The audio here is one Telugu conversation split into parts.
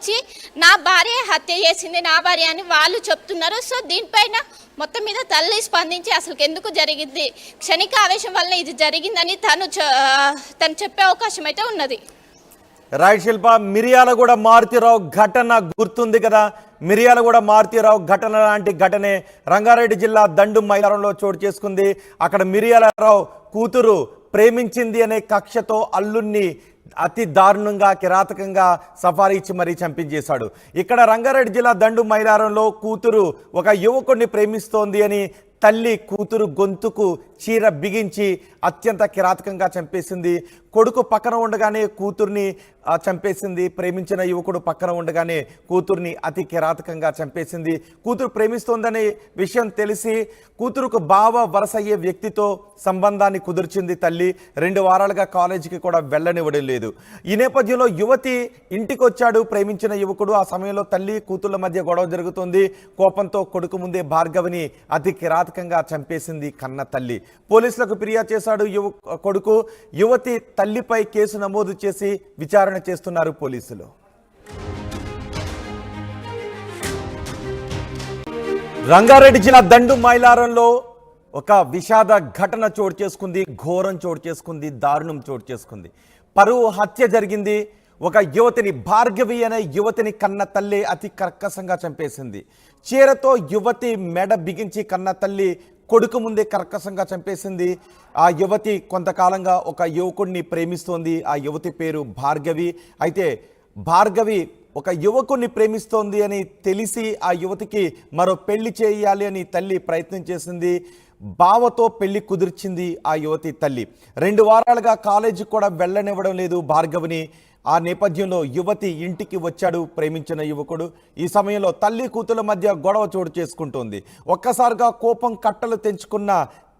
వచ్చి నా భార్య హత్య చేసింది, నా భార్య అని వాళ్ళు చెప్తున్నారు. సో దీనిపైన మొత్తం మీద తల్లి స్పందించి అసలు ఎందుకు జరిగింది, క్షణిక ఆవేశం వల్ల ఇది జరిగిందని తను చెప్పే అవకాశం అయితే ఉన్నది. రైట్ శిల్ప, మిర్యాలగూడ మారుతీరావు ఘటన గుర్తుంది కదా. మిర్యాలగూడ మారుతీరావు ఘటన లాంటి ఘటనే రంగారెడ్డి జిల్లా దండు మైలారంలో చోటు చేసుకుంది. అక్కడ మిర్యాలరావు కూతురు ప్రేమించింది అనే కక్షతో అల్లుణ్ణి అతి దారుణంగా కిరాతకంగా సఫారీ ఇచ్చి మరీ చంపించేశాడు. ఇక్కడ రంగారెడ్డి జిల్లా దండు మైలారంలో కూతురు ఒక యువకుడిని ప్రేమిస్తోంది అని తల్లి కూతురు గొంతుకు చీర బిగించి అత్యంత కిరాతకంగా చంపేసింది. కొడుకు పక్కన ఉండగానే కూతుర్ని చంపేసింది. ప్రేమించిన యువకుడు పక్కన ఉండగానే కూతుర్ని అతి కిరాతకంగా చంపేసింది. కూతురు ప్రేమిస్తోందనే విషయం తెలిసి కూతురుకు బావ వరసయ్యే వ్యక్తితో సంబంధాన్ని కుదిర్చింది తల్లి. 2 వారాలుగా కాలేజీకి కూడా వెళ్ళనివ్వడం లేదు. ఈ నేపథ్యంలో యువతి ఇంటికి వచ్చాడు ప్రేమించిన యువకుడు. ఆ సమయంలో తల్లి కూతుర్ల మధ్య గొడవ జరుగుతుంది. కోపంతో కొడుకు ముందే భార్గవిని అతి కిరాతకంగా చంపేసింది కన్న తల్లి. పోలీసులకు ఫిర్యాదు చేశాడు కొడుకు. యువతి తల్లిపై కేసు నమోదు చేసి విచారణ చేస్తున్నారు పోలీసులు. రంగారెడ్డి జిల్లా దండు మైలారంలో ఒక విషాద ఘటన చోటు చేసుకుంది. ఘోరం చోటు చేసుకుంది. దారుణం చోటు చేసుకుంది. పరువు హత్య జరిగింది. ఒక యువతిని, భార్గవి అనే యువతిని కన్న తల్లి అతి కర్కశంగా చంపేసింది. చీరతో యువతి మెడ బిగించి కన్న తల్లి కొడుకు ముందే కర్కశంగా చంపేసింది. ఆ యువతి కొంతకాలంగా ఒక యువకుడిని ప్రేమిస్తోంది. ఆ యువతి పేరు భార్గవి. అయితే భార్గవి ఒక యువకుడిని ప్రేమిస్తోంది అని తెలిసి ఆ యువతికి మరో పెళ్లి చేయాలి అని తల్లి ప్రయత్నం చేసింది. బావతో పెళ్లి కుదిర్చింది ఆ యువతి తల్లి. 2 వారాలుగా కాలేజీకి కూడా వెళ్ళనివ్వడం లేదు భార్గవిని. ఆ నేపథ్యంలో యువతి ఇంటికి వచ్చాడు ప్రేమించిన యువకుడు. ఈ సమయంలో తల్లి కూతుల మధ్య గొడవ చోటు చేసుకుంటోంది. ఒక్కసారిగా కోపం కట్టలు తెంచుకున్న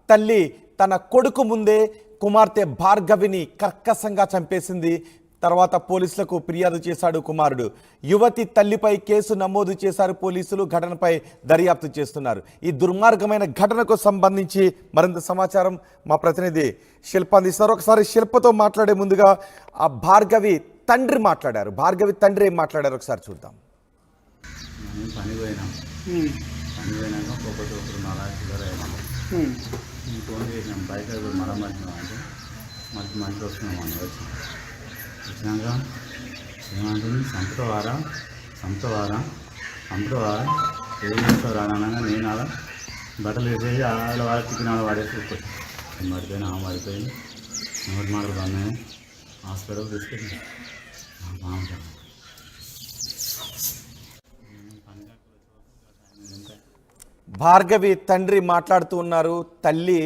తల్లి తన కొడుకు ముందే కుమార్తె భార్గవిని కర్కశంగా చంపేసింది. తర్వాత పోలీసులకు ఫిర్యాదు చేశాడు కుమారుడు. యువతి తల్లిపై కేసు నమోదు చేశారు పోలీసులు. ఘటనపై దర్యాప్తు చేస్తున్నారు. ఈ దుర్మార్గమైన ఘటనకు సంబంధించి మరింత సమాచారం మా ప్రతినిధి శిల్ప అందిస్తారు. ఒకసారి శిల్పతో మాట్లాడే ముందుగా ఆ భార్గవి తండ్రి మాట్లాడారు. భార్గవి తండ్రి ఏం మాట్లాడారు ఒకసారి చూద్దాం. పని పోయినాక ఒకటి మళ్ళా ఫోన్ చేసినాం. బైక్ మళ్ళా మర్చినాం అంటే మంచి వస్తున్నాం అని వచ్చినాక ఏమంటుంది, సంతవారా ఏం చేస్తావు రానగా నేను అలా బట్టలు వేసేసి ఆడ వాళ్ళ చికెన్ ఆడ వాడేసి పడిపోయినా పడిపోయింది. నోటి మాటలు పడినాయి. హాస్పిటల్ తీసుకెళ్ళి భార్గవి తండ్రి మాట్లాడుతూ ఉన్నారు. తల్లి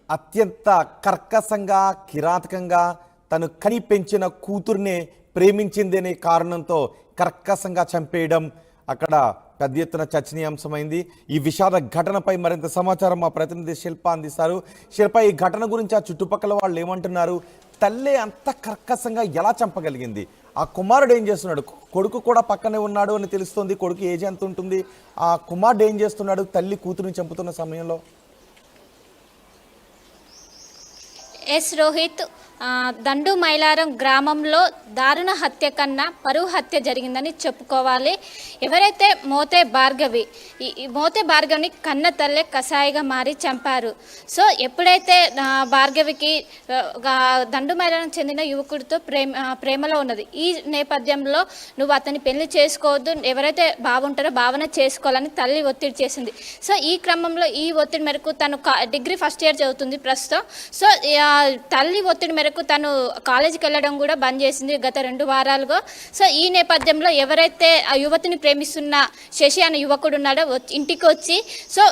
అత్యంత కర్కశంగా కిరాతకంగా తను కని పెంచిన కూతుర్నే ప్రేమించింది అనే కారణంతో కర్కశంగా చంపేయడం అక్కడ పెద్ద ఎత్తున చర్చనీయాంశమైంది. ఈ విషాద ఘటనపై మరింత సమాచారం మా ప్రతినిధి శిల్ప అందిస్తారు. శిల్ప, ఈ ఘటన గురించి ఆ చుట్టుపక్కల వాళ్ళు ఏమంటున్నారు? తల్లి అంత కర్కశంగా ఎలా చంపగలిగింది? ఆ కుమారుడు ఏం చేస్తున్నాడు? కొడుకు కూడా పక్కనే ఉన్నాడు అని తెలుస్తోంది. కొడుకు ఏజ్ ఎంత ఉంటుంది? ఆ కుమారుడు ఏం చేస్తున్నాడు తల్లి కూతురుని చంపుతున్న సమయంలో? ఎస్ రోహిత్, దండు మైలారం గ్రామంలో దారుణ హత్య కన్నా పరువు హత్య జరిగిందని చెప్పుకోవాలి. ఎవరైతే మోతే భార్గవిని కన్న తల్లే కసాయిగా మారి చంపారు. సో ఎప్పుడైతే భార్గవికి దండు మైలారం చెందిన యువకుడితో ప్రేమలో ఉన్నది. ఈ నేపథ్యంలో నువ్వు అతన్ని పెళ్లి చేసుకోవద్దు, ఎవరైతే బాగుంటారో భావన చేసుకోవాలని తల్లి ఒత్తిడి చేసింది. సో ఈ క్రమంలో ఈ ఒత్తిడి మేరకు తను డిగ్రీ ఫస్ట్ ఇయర్ చదువుతుంది ప్రస్తుతం. సో తల్లి ఒత్తిడి మేరకు తను కాలేజీకి వెళ్ళడం కూడా బంద్ చేసింది గత 2 వారాలుగా. సో ఈ నేపథ్యంలో ఎవరైతే ఆ యువతిని ప్రేమిస్తున్న శశి అనే యువకుడు ఉన్నాడో ఇంటికి వచ్చి సో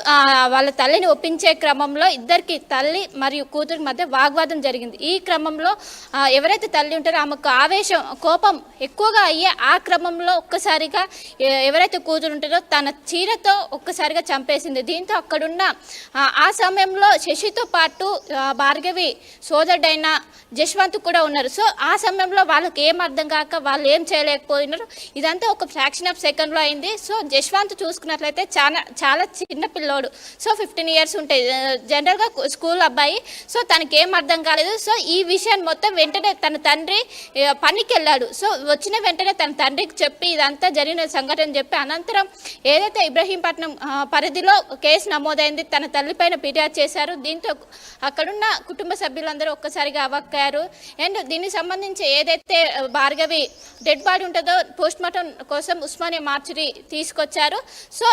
వాళ్ళ తల్లిని ఒప్పించే క్రమంలో ఇద్దరికి, తల్లి మరియు కూతురి మధ్య వాగ్వాదం జరిగింది. ఈ క్రమంలో ఎవరైతే తల్లి ఉంటారో ఆమెకు ఆవేశం, కోపం ఎక్కువగా అయ్యే ఆ క్రమంలో ఒక్కసారిగా ఎవరైతే కూతురు ఉంటారో తన చీరతో ఒక్కసారిగా చంపేసింది. దీంతో అక్కడున్న ఆ సమయంలో శశితో పాటు భార్గవి సోదరుడైన జశ్వంత్ కూడా ఉన్నారు. సో ఆ సమయంలో వాళ్ళకి ఏం అర్థం కాక వాళ్ళు ఏం చేయలేకపోయినారు. ఇదంతా ఒక ఫ్రాక్షన్ ఆఫ్ సెకండ్లో అయింది. సో జశ్వంత్ చూసుకున్నట్లయితే చాలా చిన్న పిల్లోడు. సో 15 ఇయర్స్ ఉంటాయి జనరల్గా స్కూల్ అబ్బాయి. సో తనకి ఏం అర్థం కాలేదు. సో ఈ విషయాన్ని మొత్తం వెంటనే తన తండ్రి పనికి వెళ్ళాడు. సో వచ్చిన వెంటనే తన తండ్రికి చెప్పి ఇదంతా జరిగిన సంఘటన చెప్పి అనంతరం ఏదైతే ఇబ్రహీంపట్నం పరిధిలో కేసు నమోదైంది, తన తల్లిపైన ఫిర్యాదు చేశారు. దీంతో అక్కడున్న కుటుంబ సభ్యులందరూ ఒక్కసారిగా అవాక్కయ్యారు. అండ్ దీనికి సంబంధించి ఏదైతే భార్గవి డెడ్ బాడీ ఉంటుందో పోస్ట్ మార్టం కోసం ఉస్మానియా మార్చురీ తీసుకొచ్చారు. సో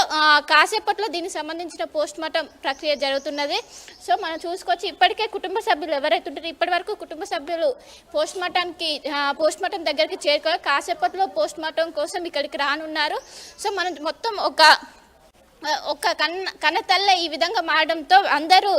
కాసేపట్లో దీనికి సంబంధించిన పోస్ట్ మార్టం ప్రక్రియ జరుగుతున్నది. సో మనం చూసుకొచ్చి ఇప్పటికే కుటుంబ సభ్యులు ఎవరైతే ఉంటారో ఇప్పటి వరకు కుటుంబ సభ్యులు పోస్ట్ మార్టం దగ్గరికి చేరుకోవాలి. కాసేపట్లో పోస్ట్ మార్టం కోసం ఇక్కడికి రానున్నారు. సో మనం మొత్తం ఒక కన్నతల్ల ఈ విధంగా మారడంతో అందరూ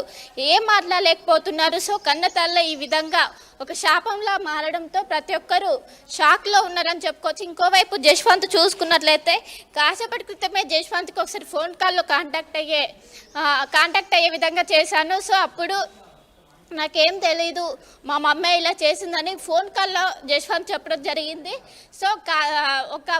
ఏం మాట్లాడలేకపోతున్నారు. సో కన్నతల్ల ఈ విధంగా ఒక శాపంలా మారడంతో ప్రతి ఒక్కరూ షాక్లో ఉన్నారని చెప్పుకోవచ్చు. ఇంకోవైపు జశ్వంత్ చూసుకున్నట్లయితే కాసేపటి క్రితమే జశ్వంత్కి ఒకసారి ఫోన్ కాల్లో కాంటాక్ట్ అయ్యే విధంగా చేశాను. సో అప్పుడు నాకేం తెలీదు, మా మమ్మీ ఇలా చేసిందని ఫోన్ కాల్లో జశ్వంత్ చెప్పడం జరిగింది. సో ఒక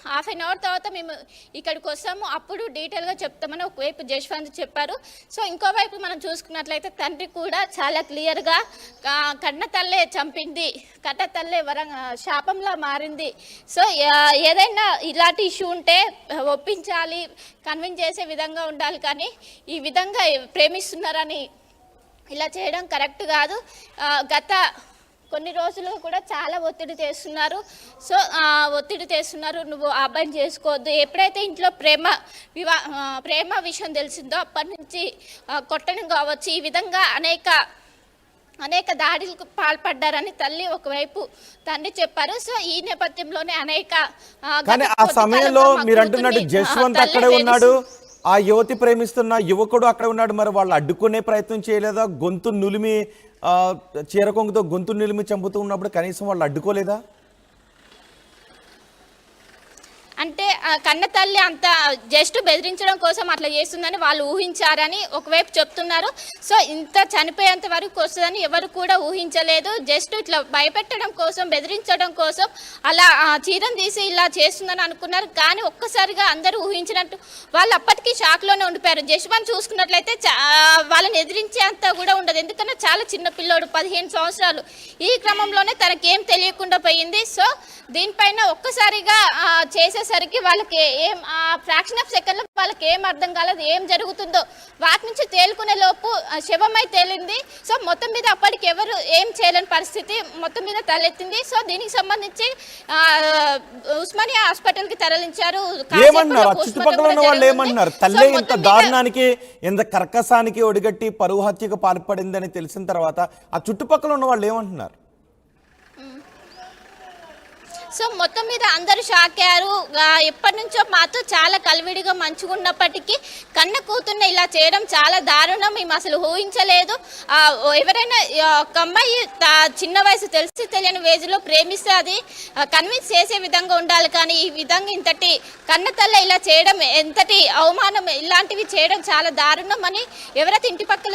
హాఫ్ అన్ అవర్ తర్వాత మేము ఇక్కడికి వస్తాము, అప్పుడు డీటెయిల్గా చెప్తామని ఒకవైపు జశ్వంత్ చెప్పారు. సో ఇంకోవైపు మనం చూసుకున్నట్లయితే తండ్రి కూడా చాలా క్లియర్గా కన్నతల్లే చంపింది, కన్నతల్లే శాపంలా మారింది. సో ఏదైనా ఇలాంటి ఇష్యూ ఉంటే ఒప్పించాలి, కన్విన్స్ చేసే విధంగా ఉండాలి, కానీ ఈ విధంగా ప్రేమిస్తున్నారని ఇలా చేయడం కరెక్ట్ కాదు. గత కొన్ని రోజులు కూడా చాలా ఒత్తిడి చేస్తున్నారు. సో ఒత్తిడి చేస్తున్నారు, నువ్వు ఆ అబ్బాయిని చేసుకోవద్దు. ఎప్పుడైతే ఇంట్లో ప్రేమ విషయం తెలిసిందో అప్పటి నుంచి కొట్టడం కావచ్చు, ఈ విధంగా అనేక దాడులకు పాల్పడ్డారని తల్లి ఒకవైపు తండ్రి చెప్పారు. సో ఈ నేపథ్యంలోనే కానీ ఆ సమయంలో మీరు అంటున్నట్టు జశ్వంత్ అక్కడే ఉన్నాడు, ఆ యువతి ప్రేమిస్తున్న యువకుడు అక్కడ ఉన్నాడు. మరి వాళ్ళు అడ్డుకునే ప్రయత్నం చేయలేదా? గొంతు నులిమి చీరకొంగుతో గొంతు నిలిమి చంపుతూ ఉన్నప్పుడు కనీసం వాళ్ళు అడ్డుకోలేదా? అంటే కన్న తల్లి అంత జస్ట్ బెదిరించడం కోసం అట్లా చేస్తుందని వాళ్ళు ఊహించారని ఒకవైపు చెప్తున్నారు. సో ఇంత చనిపోయేంత వరకు వస్తుందని ఎవరు కూడా ఊహించలేదు. జస్ట్ ఇట్లా భయపెట్టడం కోసం, బెదిరించడం కోసం అలా చీరం తీసి ఇలా చేస్తుందని అనుకున్నారు. కానీ ఒక్కసారిగా అందరూ ఊహించినట్టు వాళ్ళు అప్పటికీ షాక్లోనే ఉండిపోయారు. జశ్వంత్ చూసుకున్నట్లయితే వాళ్ళని ఎదిరించేంత కూడా ఉండదు, ఎందుకంటే చాలా చిన్న పిల్లోడు, 15 సంవత్సరాలు. ఈ క్రమంలోనే తనకేం తెలియకుండా పోయింది. సో దీనిపైన ఒక్కసారిగా చేసేసరికి వాళ్ళకి ఏం ఫ్రాక్షన్ ఆఫ్ సెకండ్లో వాళ్ళకి ఏం అర్థం కాలేదు, ఏం జరుగుతుందో. వాటి నుంచి తేలుకునే లోపు శవమై తేలింది. సో మొత్తం మీద అప్పటికి ఎవరు ఏం చేయలేని పరిస్థితి మొత్తం మీద తలెత్తింది. సో దీనికి సంబంధించి ఉస్మానియా హాస్పిటల్కి తరలించారు. చుట్టుపక్కల ఉన్న వాళ్ళు ఏమన్నారు? తల్లి ఇంత దారుణానికి, ఇంత కర్కసానికి ఒడిగట్టి పరువు హత్యకు పాల్పడిందని తెలిసిన తర్వాత ఆ చుట్టుపక్కల ఉన్న వాళ్ళు ఏమంటున్నారు? సో మొత్తం మీద అందరూ షాక్ అయ్యారు. ఎప్పటి నుంచో మాతో చాలా కలివిడిగా మంచిగా ఉన్నప్పటికీ కన్న కూతుర్ని ఇలా చేయడం చాలా దారుణం, మేము అసలు ఊహించలేదు. ఎవరైనా ఒక అమ్మాయి చిన్న వయసు తెలిసి తెలియని వేజ్లో ప్రేమిస్తే అది కన్విన్స్ చేసే విధంగా ఉండాలి, కానీ ఈ విధంగా ఇంతటి కన్న తల్లి ఇలా చేయడం ఎంతటి అవమానం, ఇలాంటివి చేయడం చాలా దారుణం అని ఎవరైతే ఇంటి పక్కల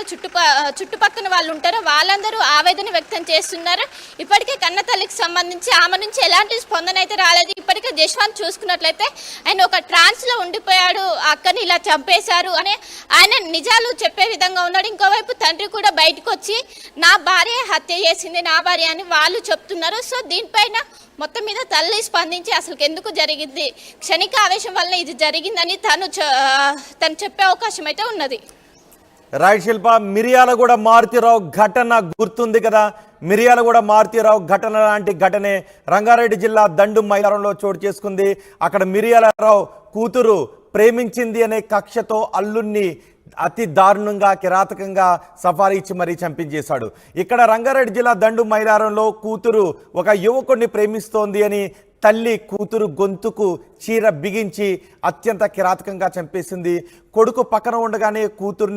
చుట్టుపక్కల వాళ్ళు ఉంటారో వాళ్ళందరూ ఆవేదన వ్యక్తం చేస్తున్నారు. ఇప్పటికే కన్న తల్లికి సంబంధించి ఆమె నుంచి ఎలాంటి స్పందన అయితే రాలేదు. ఇప్పటికే జశ్వంత్ చూసుకున్నట్లయితే ఆయన ఒక ట్రాన్స్లో ఉండిపోయాడు, అక్కని ఇలా చంపేశారు అని ఆయన నిజాలు చెప్పే విధంగా ఉన్నాడు. ఇంకోవైపు తండ్రి కూడా బయటకు వచ్చి నా భార్య హత్య చేసింది, నా భార్య అని వాళ్ళు చెప్తున్నారు. సో దీనిపైన మొత్తం మీద తల్లి స్పందించి అసలు ఎందుకు జరిగింది, క్షణిక ఆవేశం వల్ల ఇది జరిగిందని తను చెప్పే అవకాశం అయితే ఉన్నది. రైట్ శిల్ప, మిర్యాలగూడ మారుతీరావు ఘటన గుర్తుంది కదా? మిర్యాలగూడ మారుతీరావు ఘటన లాంటి ఘటనే రంగారెడ్డి జిల్లా దండు మైలారంలో చోటు చేసుకుంది. అక్కడ మిర్యాలరావు కూతురు ప్రేమించింది అనే కక్షతో అల్లుణ్ణి అతి దారుణంగా, కిరాతకంగా సఫారీ ఇచ్చి మరీ చంపించేశాడు. ఇక్కడ రంగారెడ్డి జిల్లా దండు మైలారంలో కూతురు ఒక యువకుడిని ప్రేమిస్తోంది అని తల్లి కూతురు గొంతుకు చీర బిగించి అత్యంత కిరాతకంగా చంపేసింది. కొడుకు పక్కన ఉండగానే కూతుర్ని